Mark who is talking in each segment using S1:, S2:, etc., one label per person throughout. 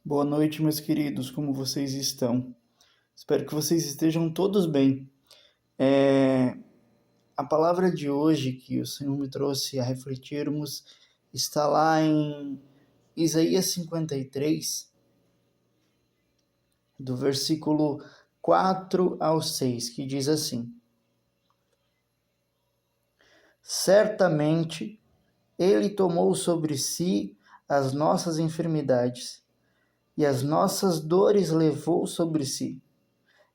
S1: Boa noite, meus queridos, como vocês estão? Espero que vocês estejam todos bem. A palavra de hoje que o Senhor me trouxe a refletirmos está lá em Isaías 53, do versículo 4 ao 6, que diz assim: Certamente Ele tomou sobre si as nossas enfermidades e as nossas dores levou sobre si.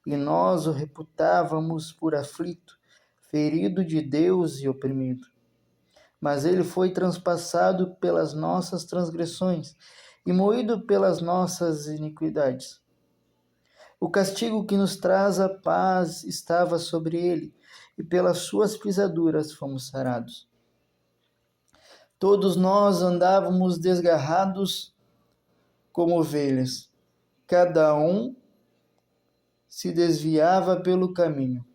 S1: E nós o reputávamos por aflito, ferido de Deus e oprimido. Mas ele foi transpassado pelas nossas transgressões e moído pelas nossas iniquidades. O castigo que nos traz a paz estava sobre ele, e pelas suas pisaduras fomos sarados. Todos nós andávamos desgarrados como ovelhas, cada um se desviava pelo caminho,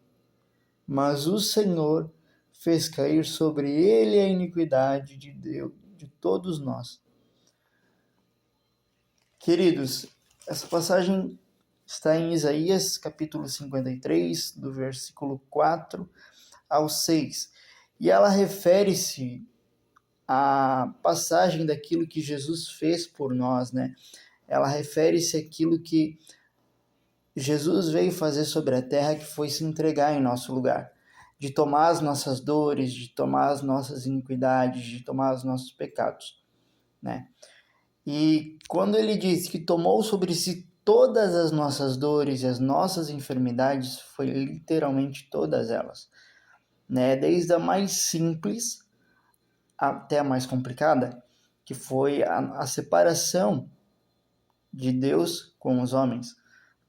S1: mas o Senhor fez cair sobre ele a iniquidade de Deus, de todos nós. Queridos, essa passagem está em Isaías capítulo 53, do versículo 4 ao 6, e ela refere-se à passagem daquilo que Jesus fez por nós, né? Ela refere-se àquilo que Jesus veio fazer sobre a terra, que foi se entregar em nosso lugar, de tomar as nossas dores, de tomar as nossas iniquidades, de tomar os nossos pecados, né? E quando ele diz que tomou sobre si todas as nossas dores e as nossas enfermidades, foi literalmente todas elas, né? Desde a mais simples até a mais complicada, que foi a separação de Deus com os homens,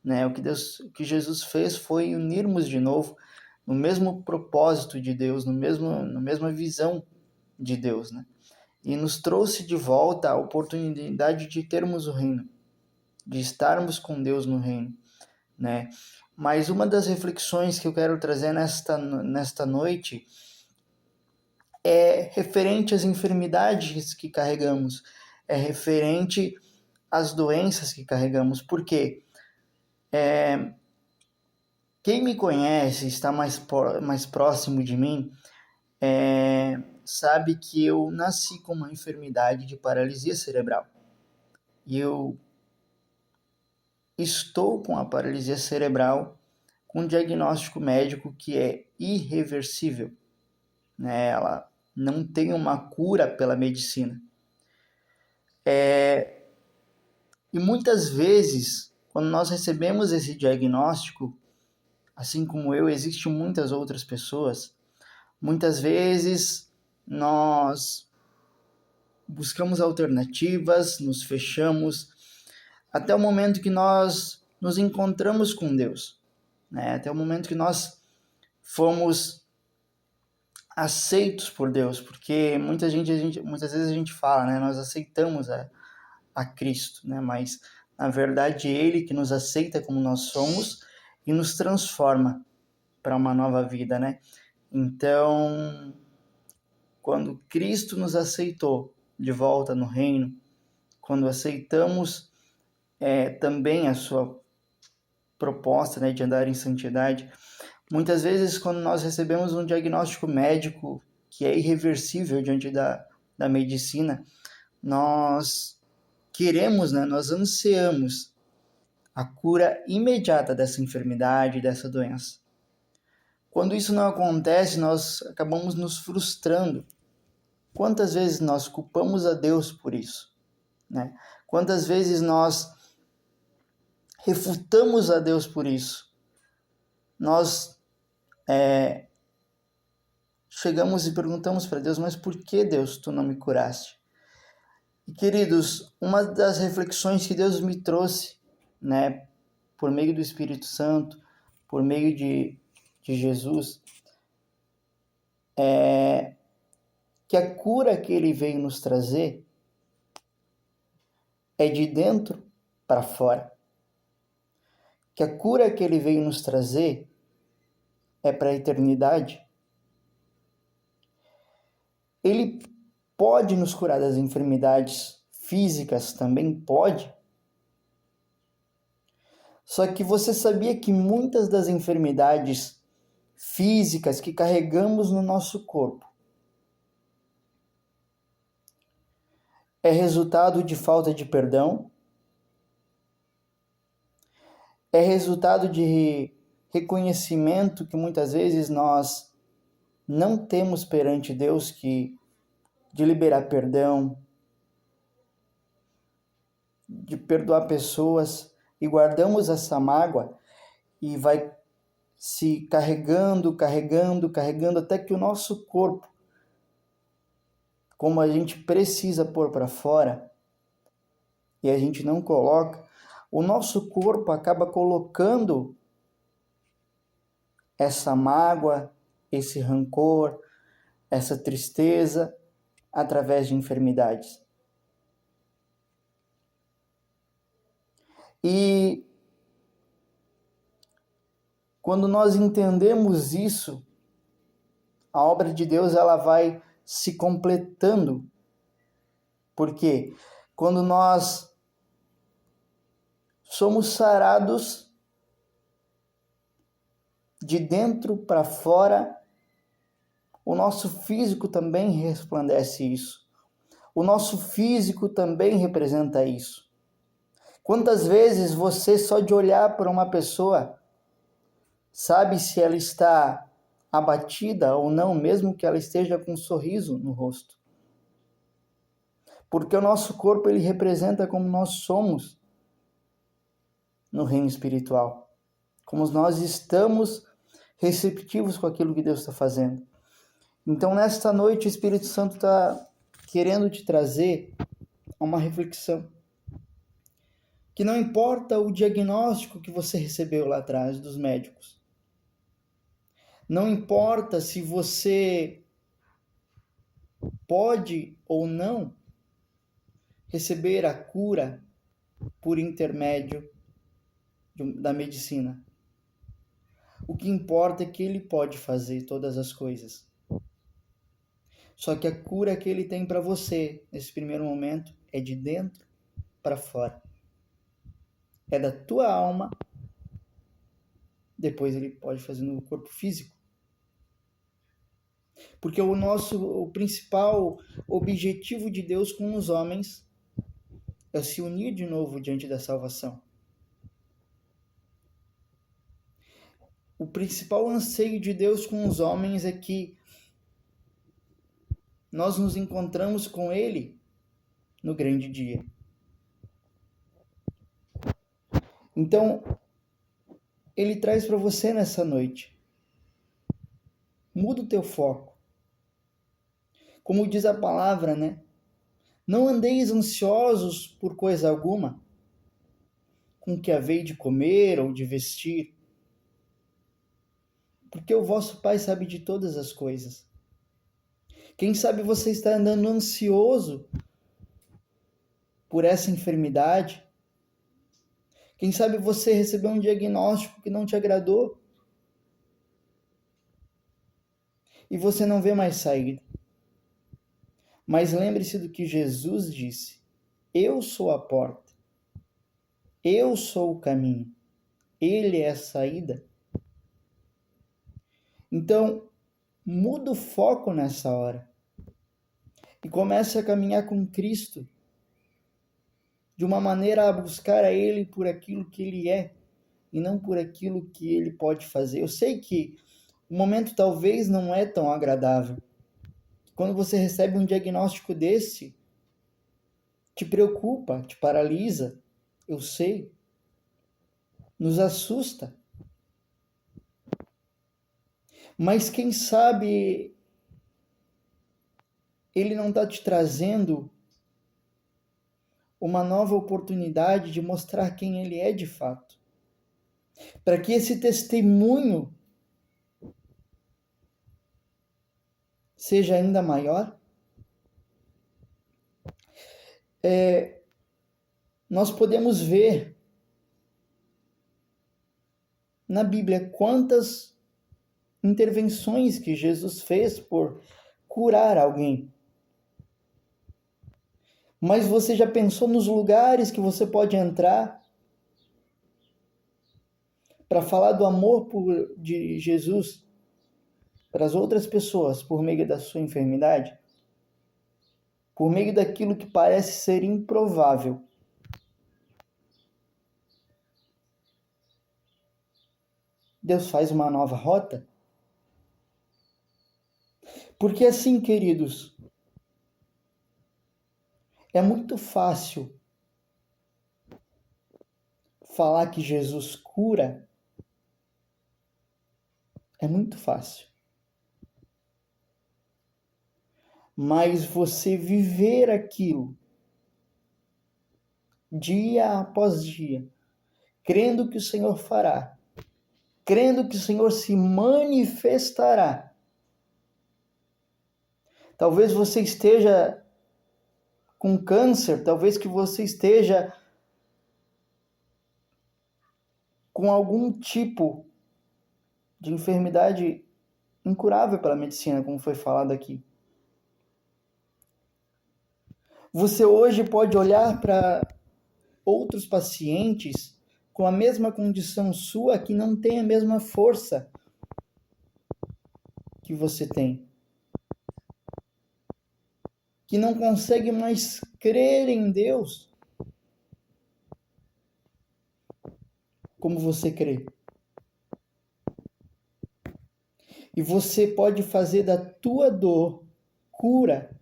S1: né? O que Jesus fez foi unirmos de novo no mesmo propósito de Deus, na mesma visão de Deus, né? E nos trouxe de volta a oportunidade de termos o reino, de estarmos com Deus no reino, né? Mas uma das reflexões que eu quero trazer nesta noite é referente às enfermidades que carregamos, é referente às doenças que carregamos, porque quem me conhece, está mais próximo de mim, sabe que eu nasci com uma enfermidade de paralisia cerebral. E eu estou com a paralisia cerebral com um diagnóstico médico que é irreversível, né? Ela não tem uma cura pela medicina. E muitas vezes, quando nós recebemos esse diagnóstico, assim como eu, existem muitas outras pessoas, muitas vezes nós buscamos alternativas, nos fechamos, até o momento que nós nos encontramos com Deus, né? Até o momento que nós fomos aceitos por Deus, porque muitas vezes a gente fala, né? Nós aceitamos a Cristo, né? Mas na verdade Ele que nos aceita como nós somos e nos transforma para uma nova vida, né? Então, quando Cristo nos aceitou de volta no reino, quando aceitamos também a sua proposta, né, de andar em santidade, muitas vezes quando nós recebemos um diagnóstico médico que é irreversível diante da medicina, nós queremos, né, nós ansiamos a cura imediata dessa enfermidade, dessa doença. Quando isso não acontece, nós acabamos nos frustrando. Quantas vezes nós culpamos a Deus por isso, né? Quantas vezes nós refutamos a Deus por isso? Nós chegamos e perguntamos para Deus, mas por que, Deus, tu não me curaste? E, queridos, uma das reflexões que Deus me trouxe, né, por meio do Espírito Santo, por meio de Jesus, é que a cura que ele veio nos trazer é de dentro para fora. Que a cura que ele veio nos trazer é para a eternidade. Ele pode nos curar das enfermidades físicas, também pode, Só que você sabia que muitas das enfermidades físicas que carregamos no nosso corpo é resultado de falta de perdão, é resultado de reconhecimento que muitas vezes nós não temos perante Deus, de liberar perdão, de perdoar pessoas, e guardamos essa mágoa e vai se carregando, até que o nosso corpo, como a gente precisa pôr para fora e a gente não coloca, o nosso corpo acaba colocando essa mágoa, esse rancor, essa tristeza através de enfermidades. E quando nós entendemos isso, a obra de Deus ela vai se completando. Porque quando nós somos sarados de dentro para fora, o nosso físico também resplandece isso. O nosso físico também representa isso. Quantas vezes você, só de olhar para uma pessoa, sabe se ela está abatida ou não, mesmo que ela esteja com um sorriso no rosto? Porque o nosso corpo ele representa como nós somos no reino espiritual, como nós estamos receptivos com aquilo que Deus está fazendo. Então, nesta noite, o Espírito Santo está querendo te trazer uma reflexão. Que não importa o diagnóstico que você recebeu lá atrás dos médicos. Não importa se você pode ou não receber a cura por intermédio da medicina. O que importa é que ele pode fazer todas as coisas. Só que a cura que ele tem para você, nesse primeiro momento, é de dentro para fora. É da tua alma, depois ele pode fazer no corpo físico. Porque o principal objetivo de Deus com os homens é se unir de novo diante da salvação. O principal anseio de Deus com os homens é que nós nos encontramos com Ele no grande dia. Então, Ele traz para você nessa noite. Muda o teu foco. Como diz a palavra, né? Não andeis ansiosos por coisa alguma, com que havei de comer ou de vestir, porque o vosso Pai sabe de todas as coisas. Quem sabe você está andando ansioso por essa enfermidade? Quem sabe você recebeu um diagnóstico que não te agradou e você não vê mais saída. Mas lembre-se do que Jesus disse: eu sou a porta, eu sou o caminho, Ele é a saída. Então, muda o foco nessa hora e comece a caminhar com Cristo de uma maneira a buscar a Ele por aquilo que Ele é e não por aquilo que Ele pode fazer. Eu sei que o momento talvez não é tão agradável. Quando você recebe um diagnóstico desse, te preocupa, te paralisa, eu sei, nos assusta. Mas quem sabe Ele não está te trazendo uma nova oportunidade de mostrar quem Ele é de fato. Para que esse testemunho seja ainda maior. Nós podemos ver na Bíblia quantas intervenções que Jesus fez por curar alguém. Mas você já pensou nos lugares que você pode entrar para falar do amor de Jesus para as outras pessoas por meio da sua enfermidade, por meio daquilo que parece ser improvável. Deus faz uma nova rota? Porque assim, queridos, é muito fácil falar que Jesus cura. É muito fácil. Mas você viver aquilo dia após dia, crendo que o Senhor fará, crendo que o Senhor se manifestará. Talvez você esteja com câncer, talvez que você esteja com algum tipo de enfermidade incurável pela medicina, como foi falado aqui. Você hoje pode olhar para outros pacientes com a mesma condição sua que não tem a mesma força que você tem, que não consegue mais crer em Deus como você crê. E você pode fazer da tua dor cura.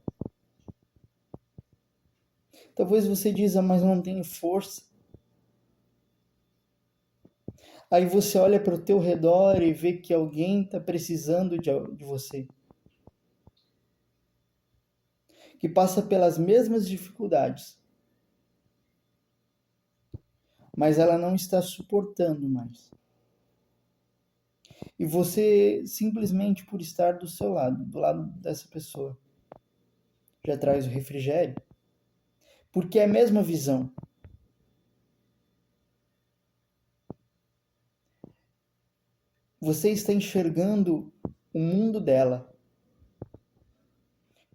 S1: Talvez você diga, mas não tenho força. Aí você olha para o teu redor e vê que alguém está precisando de você. Que passa pelas mesmas dificuldades. Mas ela não está suportando mais. E você, simplesmente por estar do seu lado, do lado dessa pessoa, já traz o refrigério. Porque é a mesma visão. Você está enxergando o mundo dela,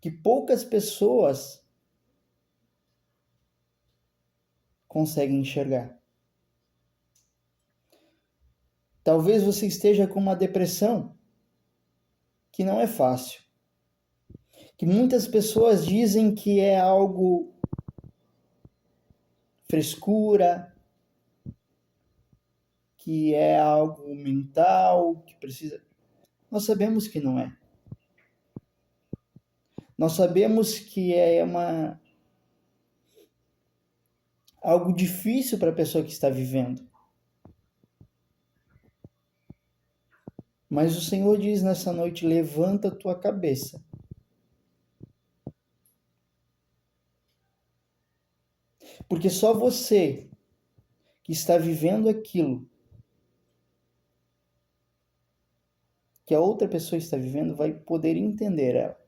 S1: que poucas pessoas conseguem enxergar. Talvez você esteja com uma depressão que não é fácil, que muitas pessoas dizem que é algo frescura, que é algo mental, que precisa... Nós sabemos que não é. Nós sabemos que é algo difícil para a pessoa que está vivendo. Mas o Senhor diz nessa noite, levanta a tua cabeça. Porque só você que está vivendo aquilo que a outra pessoa está vivendo vai poder entender ela.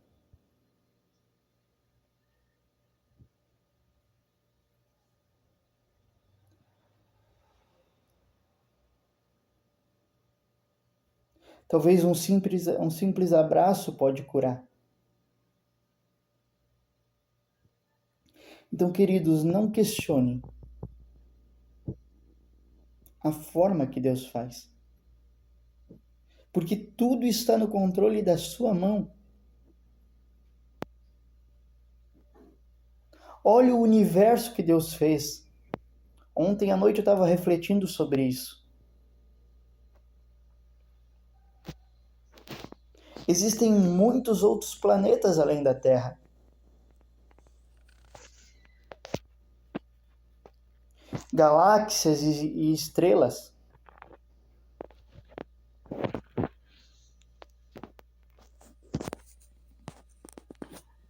S1: Talvez um simples abraço pode curar. Então, queridos, não questionem a forma que Deus faz. Porque tudo está no controle da sua mão. Olha o universo que Deus fez. Ontem à noite eu estava refletindo sobre isso. Existem muitos outros planetas além da Terra. Galáxias e estrelas.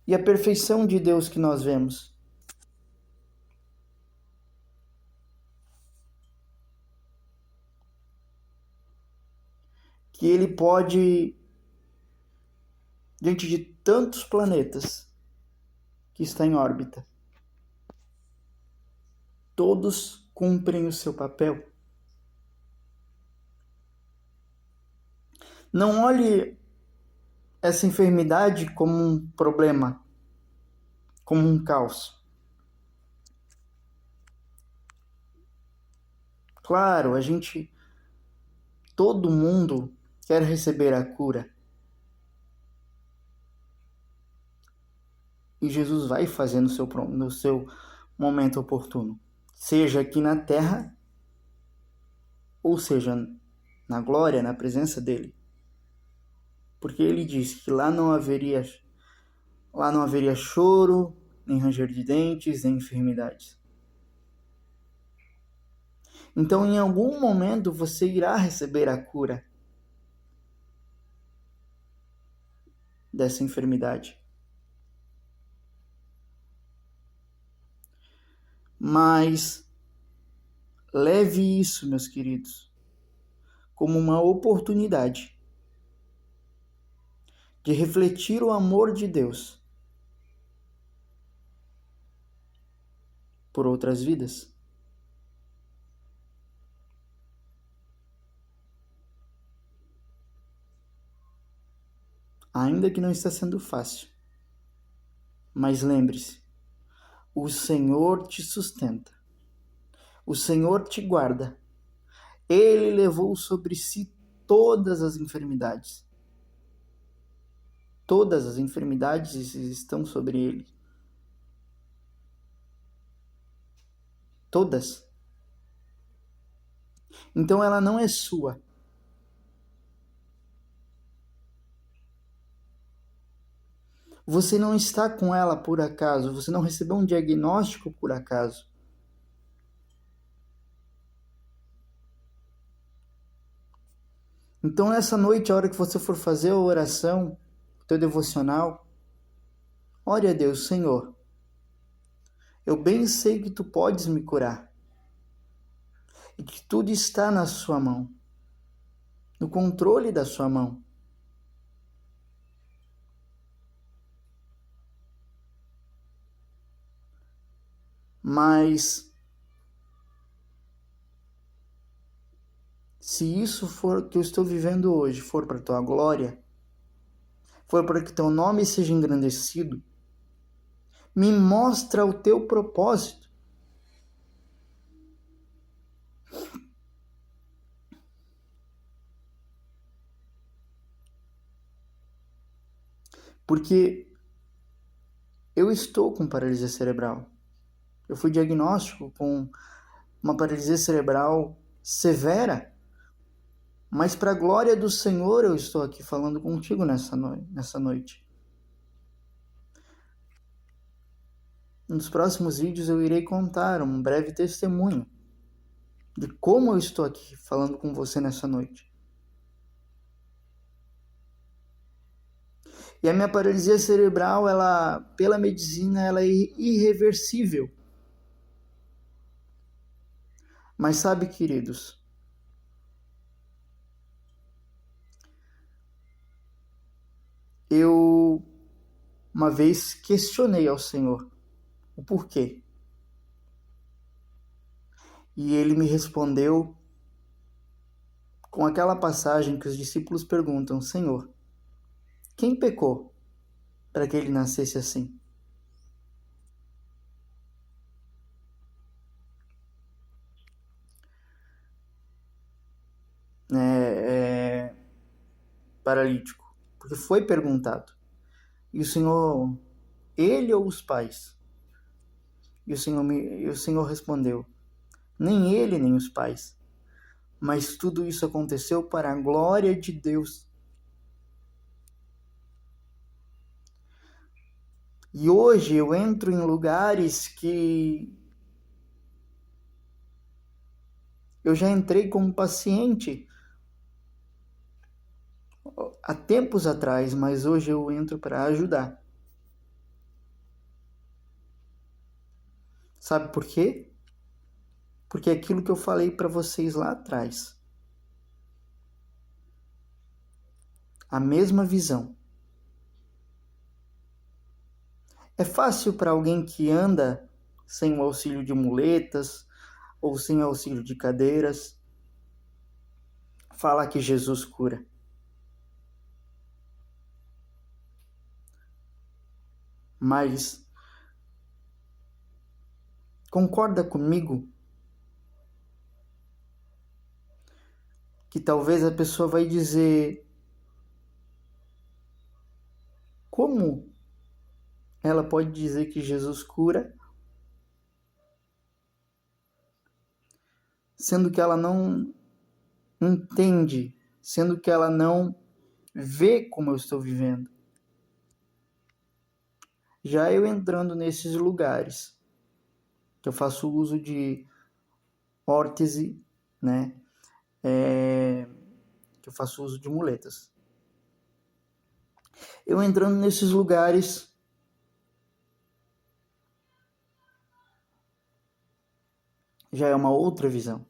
S1: E a perfeição de Deus que nós vemos. Que Ele pode, diante de tantos planetas que estão em órbita, todos cumprem o seu papel. Não olhe essa enfermidade como um problema, como um caos. Claro, a gente todo mundo quer receber a cura. E Jesus vai fazer no seu momento oportuno. Seja aqui na terra, ou seja na glória, na presença dele. Porque ele disse que lá não haveria choro, nem ranger de dentes, nem enfermidades. Então, em algum momento, você irá receber a cura dessa enfermidade. Mas leve isso, meus queridos, como uma oportunidade de refletir o amor de Deus por outras vidas. Ainda que não está sendo fácil. Mas lembre-se, o Senhor te sustenta. O Senhor te guarda. Ele levou sobre si todas as enfermidades. Todas as enfermidades estão sobre ele. Todas. Então ela não é sua. Você não está com ela por acaso. Você não recebeu um diagnóstico por acaso. Então nessa noite, a hora que você for fazer a oração, o teu devocional, ore a Deus: Senhor, eu bem sei que tu podes me curar. E que tudo está na sua mão. No controle da sua mão. Mas se isso for que eu estou vivendo hoje, for para a tua glória, for para que teu nome seja engrandecido, me mostra o teu propósito. Porque eu estou com paralisia cerebral. Eu fui diagnóstico com uma paralisia cerebral severa. Mas para a glória do Senhor eu estou aqui falando contigo nessa noite. Nos próximos vídeos eu irei contar um breve testemunho de como eu estou aqui falando com você nessa noite. E a minha paralisia cerebral, pela medicina, ela é irreversível. Mas sabe, queridos, eu uma vez questionei ao Senhor o porquê. E ele me respondeu com aquela passagem que os discípulos perguntam: Senhor, quem pecou para que ele nascesse assim? Paralítico. Porque foi perguntado. E o Senhor, ele ou os pais? E o Senhor respondeu: nem ele, nem os pais. Mas tudo isso aconteceu para a glória de Deus. E hoje eu entro em lugares que eu já entrei como paciente há tempos atrás, mas hoje eu entro para ajudar. Sabe por quê? Porque é aquilo que eu falei para vocês lá atrás. A mesma visão. É fácil para alguém que anda sem o auxílio de muletas ou sem o auxílio de cadeiras falar que Jesus cura. Mas concorda comigo que talvez a pessoa vai dizer: como ela pode dizer que Jesus cura, sendo que ela não entende, sendo que ela não vê como eu estou vivendo? Já eu entrando nesses lugares, que eu faço uso de órtese, né? Que eu faço uso de muletas. Eu entrando nesses lugares, já é uma outra visão.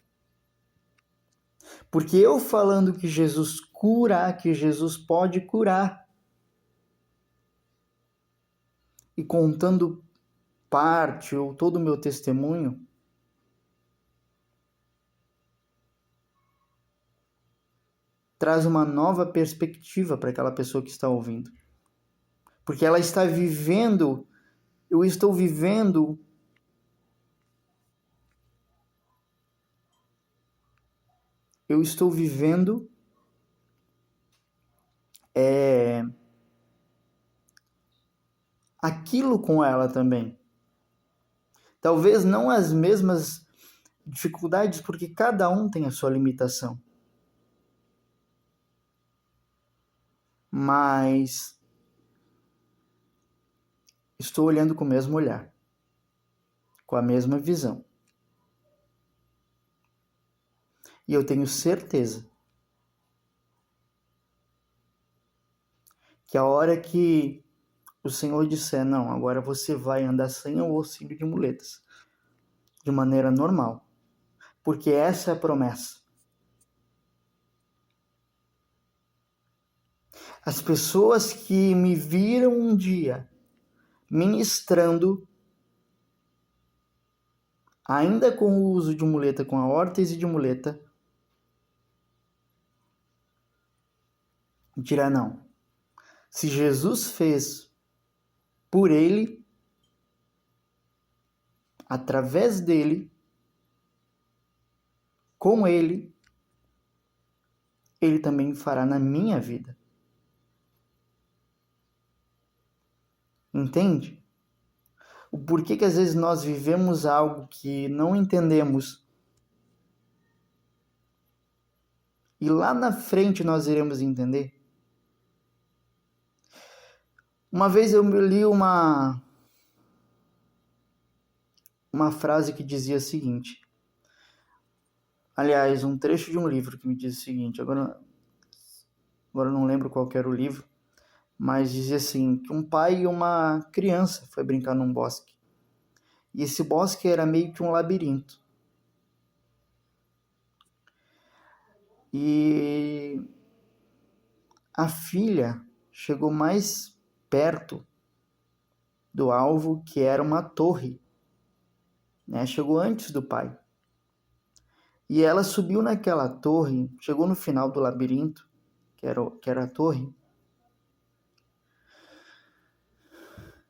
S1: Porque eu falando que Jesus cura, que Jesus pode curar, e contando parte ou todo o meu testemunho, traz uma nova perspectiva para aquela pessoa que está ouvindo. Porque ela está vivendo, eu estou vivendo aquilo com ela também. Talvez não as mesmas dificuldades, porque cada um tem a sua limitação. Mas estou olhando com o mesmo olhar, com a mesma visão. E eu tenho certeza que a hora que o Senhor disser: não, agora você vai andar sem o auxílio de muletas, de maneira normal, porque essa é a promessa. As pessoas que me viram um dia ministrando, ainda com o uso de muleta, com a órtese de muleta, dirá: não. Se Jesus fez por ele, através dele, com ele, ele também fará na minha vida. Entende? O porquê que às vezes nós vivemos algo que não entendemos e lá na frente nós iremos entender? Uma vez eu li uma frase que dizia o seguinte, aliás, um trecho de um livro que me diz o seguinte, agora não lembro qual era o livro, mas dizia assim, que um pai e uma criança foi brincar num bosque. E esse bosque era meio que um labirinto. E a filha chegou mais perto do alvo, que era uma torre, né? Chegou antes do pai. E ela subiu naquela torre, chegou no final do labirinto, que era a torre,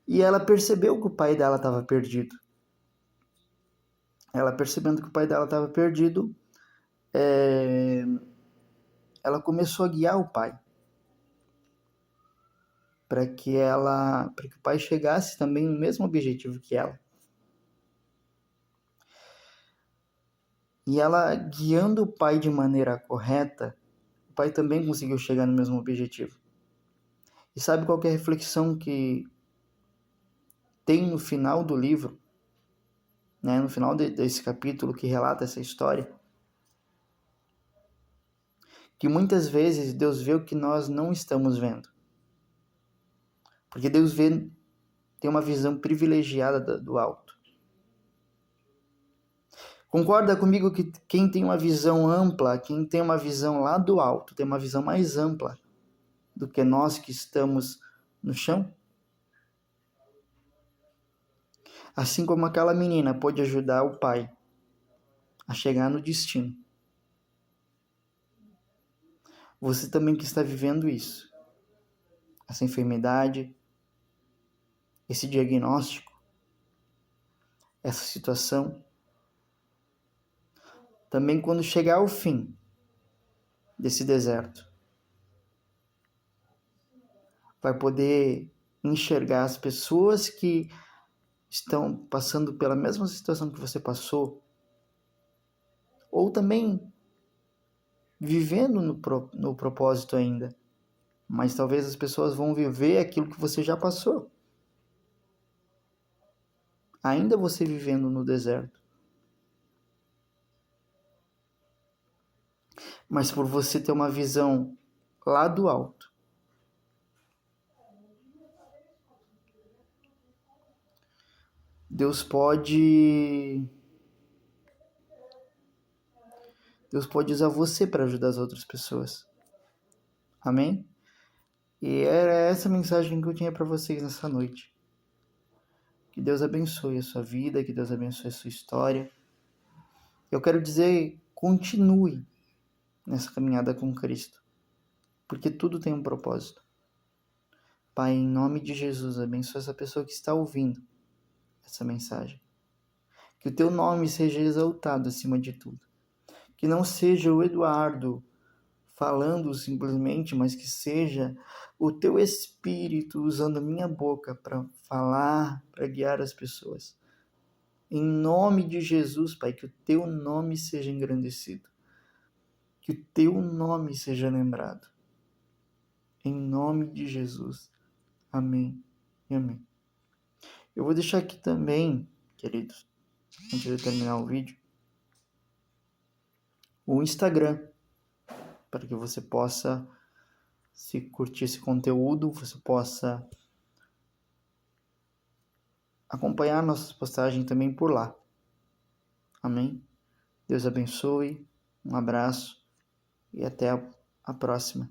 S1: e ela percebeu que o pai dela estava perdido. Ela percebendo que o pai dela estava perdido, ela começou a guiar o pai, para que o pai chegasse também no mesmo objetivo que ela. E ela, guiando o pai de maneira correta, o pai também conseguiu chegar no mesmo objetivo. E sabe qual que é a reflexão que tem no final do livro, né? No final desse capítulo que relata essa história? Que muitas vezes Deus vê o que nós não estamos vendo. Porque Deus tem uma visão privilegiada do alto. Concorda comigo que quem tem uma visão ampla, quem tem uma visão lá do alto, tem uma visão mais ampla do que nós que estamos no chão? Assim como aquela menina pôde ajudar o pai a chegar no destino. Você também que está vivendo isso, essa enfermidade, esse diagnóstico, essa situação, também quando chegar ao fim, desse deserto. Vai poder enxergar as pessoas que estão passando pela mesma situação que você passou, ou também vivendo no propósito ainda, mas talvez as pessoas vão viver aquilo que você já passou, ainda você vivendo no deserto. Mas por você ter uma visão lá do alto, Deus pode usar você para ajudar as outras pessoas. Amém? E era essa mensagem que eu tinha para vocês nessa noite. Que Deus abençoe a sua vida, que Deus abençoe a sua história. Eu quero dizer, continue nessa caminhada com Cristo, porque tudo tem um propósito. Pai, em nome de Jesus, abençoe essa pessoa que está ouvindo essa mensagem. Que o teu nome seja exaltado acima de tudo. Que não seja o Eduardo falando simplesmente, mas que seja o teu Espírito usando a minha boca para falar, para guiar as pessoas. Em nome de Jesus, Pai, que o teu nome seja engrandecido. Que o teu nome seja lembrado. Em nome de Jesus. Amém e amém. Eu vou deixar aqui também, queridos, antes de terminar o vídeo, o Instagram, para que você possa, se curtir esse conteúdo, você possa acompanhar nossas postagens também por lá. Amém? Deus abençoe, um abraço e até a próxima.